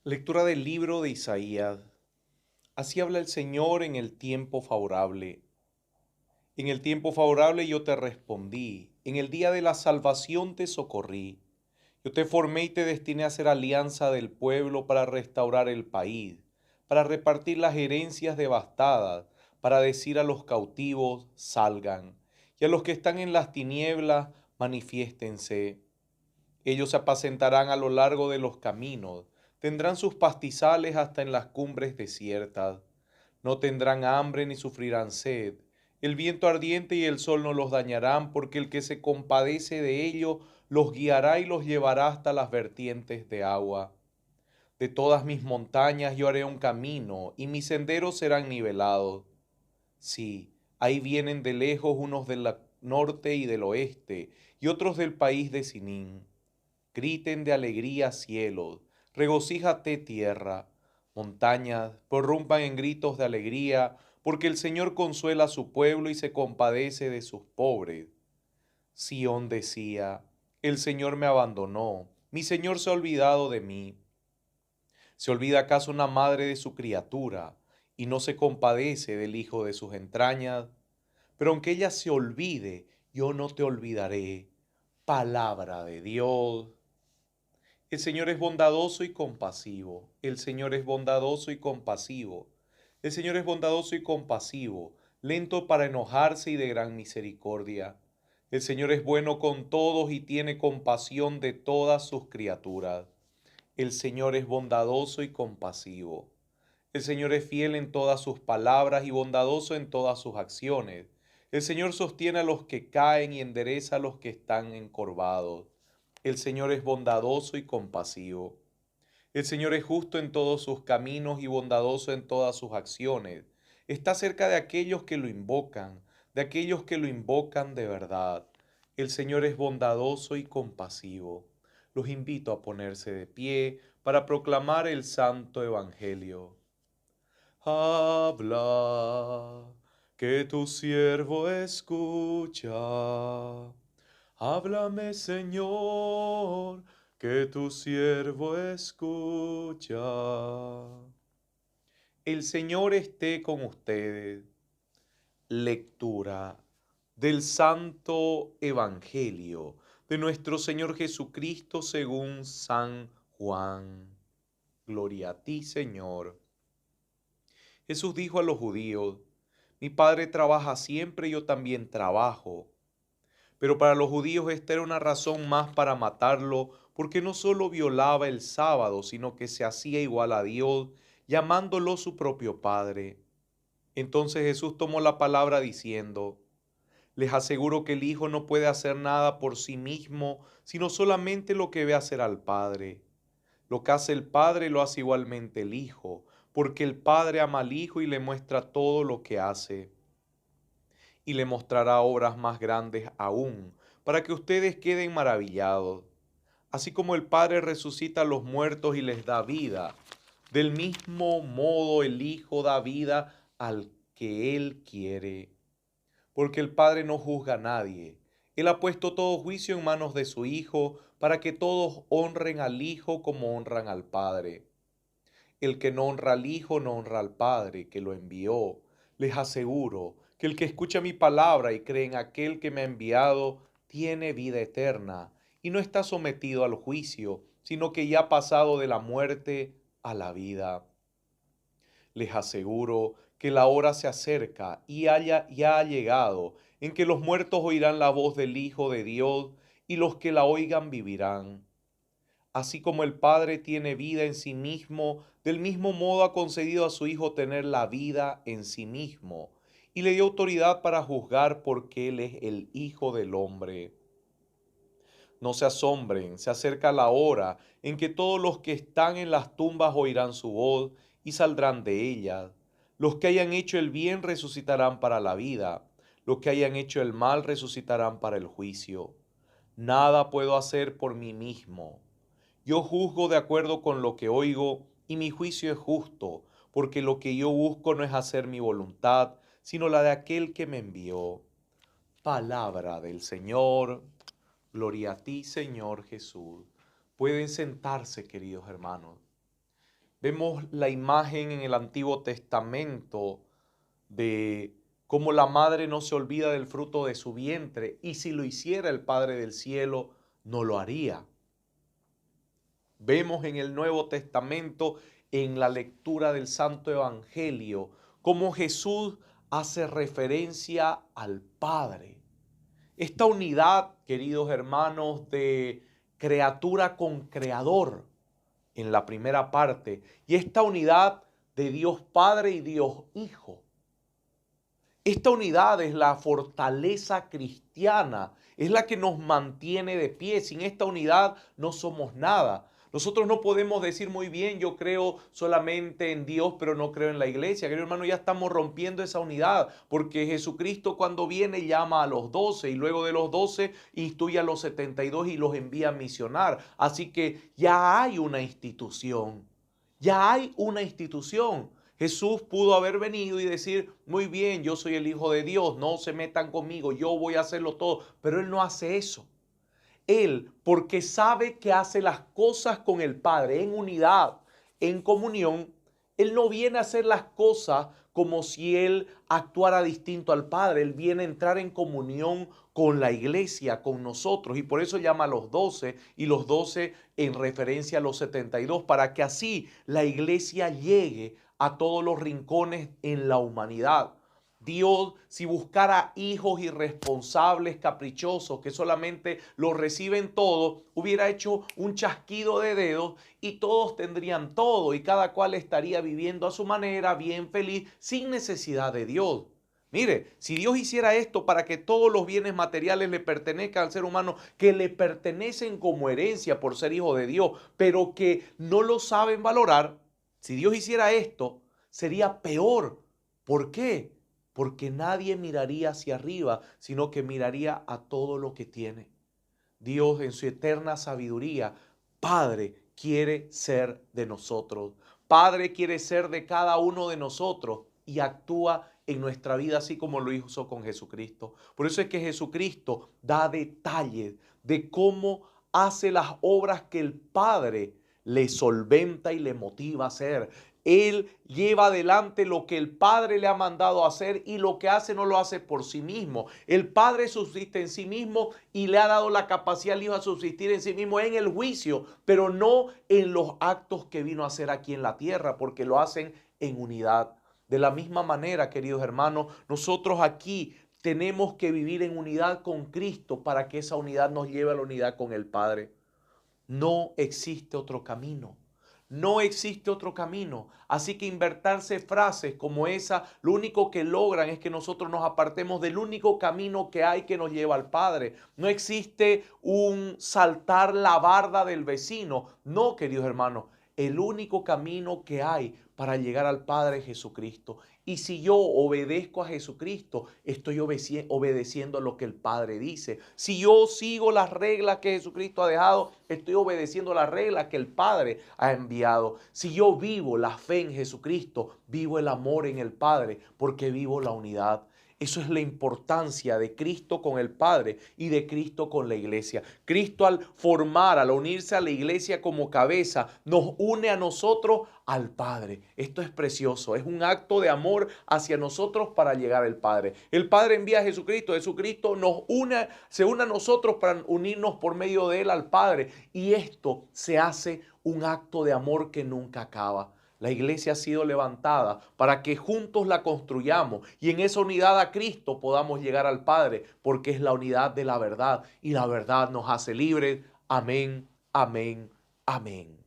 Lectura del libro de Isaías. Así habla el Señor en el tiempo favorable. En el tiempo favorable yo te respondí, en el día de la salvación te socorrí. Yo te formé y te destiné a ser alianza del pueblo para restaurar el país, para repartir las herencias devastadas, para decir a los cautivos, salgan, y a los que están en las tinieblas, manifiéstense. Ellos se apacentarán a lo largo de los caminos, tendrán sus pastizales hasta en las cumbres desiertas. No tendrán hambre ni sufrirán sed. El viento ardiente y el sol no los dañarán, porque el que se compadece de ellos los guiará y los llevará hasta las vertientes de agua. De todas mis montañas yo haré un camino, y mis senderos serán nivelados. Sí, ahí vienen de lejos unos del norte y del oeste, y otros del país de Sinín. Griten de alegría cielos, regocíjate tierra, montañas, prorrumpan en gritos de alegría, porque el Señor consuela a su pueblo y se compadece de sus pobres. Sión decía, el Señor me abandonó, mi Señor se ha olvidado de mí. ¿Se olvida acaso una madre de su criatura y no se compadece del hijo de sus entrañas? Pero aunque ella se olvide, yo no te olvidaré. Palabra de Dios. El Señor es bondadoso y compasivo. El Señor es bondadoso y compasivo. El Señor es bondadoso y compasivo, lento para enojarse y de gran misericordia. El Señor es bueno con todos y tiene compasión de todas sus criaturas. El Señor es bondadoso y compasivo. El Señor es fiel en todas sus palabras y bondadoso en todas sus acciones. El Señor sostiene a los que caen y endereza a los que están encorvados. El Señor es bondadoso y compasivo. El Señor es justo en todos sus caminos y bondadoso en todas sus acciones. Está cerca de aquellos que lo invocan, de aquellos que lo invocan de verdad. El Señor es bondadoso y compasivo. Los invito a ponerse de pie para proclamar el santo evangelio. Habla, que tu siervo escucha. Háblame, Señor, que tu siervo escucha. El Señor esté con ustedes. Lectura del Santo Evangelio de nuestro Señor Jesucristo según San Juan. Gloria a ti, Señor. Jesús dijo a los judíos, mi Padre trabaja siempre y yo también trabajo. Pero para los judíos esta era una razón más para matarlo, porque no solo violaba el sábado, sino que se hacía igual a Dios, llamándolo su propio Padre. Entonces Jesús tomó la palabra diciendo, les aseguro que el Hijo no puede hacer nada por sí mismo, sino solamente lo que ve hacer al Padre. Lo que hace el Padre lo hace igualmente el Hijo, porque el Padre ama al Hijo y le muestra todo lo que hace. Y le mostrará obras más grandes aún, para que ustedes queden maravillados. Así como el Padre resucita a los muertos y les da vida, del mismo modo el Hijo da vida al que Él quiere. Porque el Padre no juzga a nadie. Él ha puesto todo juicio en manos de su Hijo, para que todos honren al Hijo como honran al Padre. El que no honra al Hijo no honra al Padre que lo envió. Les aseguro que el que escucha mi palabra y cree en aquel que me ha enviado tiene vida eterna y no está sometido al juicio, sino que ya ha pasado de la muerte a la vida. Les aseguro que la hora se acerca y ya ha llegado en que los muertos oirán la voz del Hijo de Dios y los que la oigan vivirán. Así como el Padre tiene vida en sí mismo, del mismo modo ha concedido a su Hijo tener la vida en sí mismo, y le dio autoridad para juzgar porque Él es el Hijo del hombre. No se asombren, se acerca la hora en que todos los que están en las tumbas oirán su voz y saldrán de ellas. Los que hayan hecho el bien resucitarán para la vida, los que hayan hecho el mal resucitarán para el juicio. Nada puedo hacer por mí mismo. Yo juzgo de acuerdo con lo que oigo y mi juicio es justo, porque lo que yo busco no es hacer mi voluntad, sino la de aquel que me envió. Palabra del Señor. Gloria a ti, Señor Jesús. Pueden sentarse, queridos hermanos. Vemos la imagen en el Antiguo Testamento de cómo la madre no se olvida del fruto de su vientre, y si lo hiciera el Padre del cielo, no lo haría. Vemos en el Nuevo Testamento, en la lectura del Santo Evangelio, cómo Jesús hace referencia al Padre. Esta unidad, queridos hermanos, de criatura con creador en la primera parte, y esta unidad de Dios Padre y Dios Hijo. Esta unidad es la fortaleza cristiana, es la que nos mantiene de pie. Sin esta unidad no somos nada. Nosotros no podemos decir muy bien, yo creo solamente en Dios, pero no creo en la iglesia. Querido hermano, ya estamos rompiendo esa unidad, porque Jesucristo cuando viene llama a los 12 y luego de los 12 instituye a los 72 y los envía a misionar. Así que ya hay una institución, ya hay una institución. Jesús pudo haber venido y decir, muy bien, yo soy el Hijo de Dios, no se metan conmigo, yo voy a hacerlo todo. Pero Él no hace eso. Él, porque sabe que hace las cosas con el Padre en unidad, en comunión, Él no viene a hacer las cosas como si Él actuara distinto al Padre. Él viene a entrar en comunión con la iglesia, con nosotros. Y por eso llama a los 12 y los 12 en referencia a los 72, para que así la iglesia llegue a todos los rincones en la humanidad. Dios, si buscara hijos irresponsables, caprichosos, que solamente lo reciben todo, hubiera hecho un chasquido de dedos y todos tendrían todo y cada cual estaría viviendo a su manera, bien feliz, sin necesidad de Dios. Mire, si Dios hiciera esto para que todos los bienes materiales le pertenezcan al ser humano, que le pertenecen como herencia por ser hijo de Dios, pero que no lo saben valorar, si Dios hiciera esto, sería peor. ¿Por qué? Porque nadie miraría hacia arriba, sino que miraría a todo lo que tiene. Dios en su eterna sabiduría, Padre, quiere ser de nosotros. Padre quiere ser de cada uno de nosotros y actúa en nuestra vida así como lo hizo con Jesucristo. Por eso es que Jesucristo da detalles de cómo hace las obras que el Padre le solventa y le motiva a hacer. Él lleva adelante lo que el Padre le ha mandado a hacer y lo que hace no lo hace por sí mismo. El Padre subsiste en sí mismo y le ha dado la capacidad al Hijo a subsistir en sí mismo en el juicio, pero no en los actos que vino a hacer aquí en la tierra, porque lo hacen en unidad. De la misma manera, queridos hermanos, nosotros aquí tenemos que vivir en unidad con Cristo para que esa unidad nos lleve a la unidad con el Padre. No existe otro camino. No existe otro camino. Así que inventarse frases como esa, lo único que logran es que nosotros nos apartemos del único camino que hay que nos lleva al Padre. No existe un saltar la barda del vecino. No, queridos hermanos, el único camino que hay para llegar al Padre es Jesucristo. Y si yo obedezco a Jesucristo, estoy obedeciendo lo que el Padre dice. Si yo sigo las reglas que Jesucristo ha dejado, estoy obedeciendo las reglas que el Padre ha enviado. Si yo vivo la fe en Jesucristo, vivo el amor en el Padre, porque vivo la unidad. Eso es la importancia de Cristo con el Padre y de Cristo con la iglesia. Cristo al unirse a la iglesia como cabeza, nos une a nosotros al Padre. Esto es precioso, es un acto de amor hacia nosotros para llegar al Padre. El Padre envía a Jesucristo, Jesucristo se une a nosotros para unirnos por medio de Él al Padre. Y esto se hace un acto de amor que nunca acaba. La iglesia ha sido levantada para que juntos la construyamos y en esa unidad a Cristo podamos llegar al Padre, porque es la unidad de la verdad y la verdad nos hace libres. Amén, amén, amén.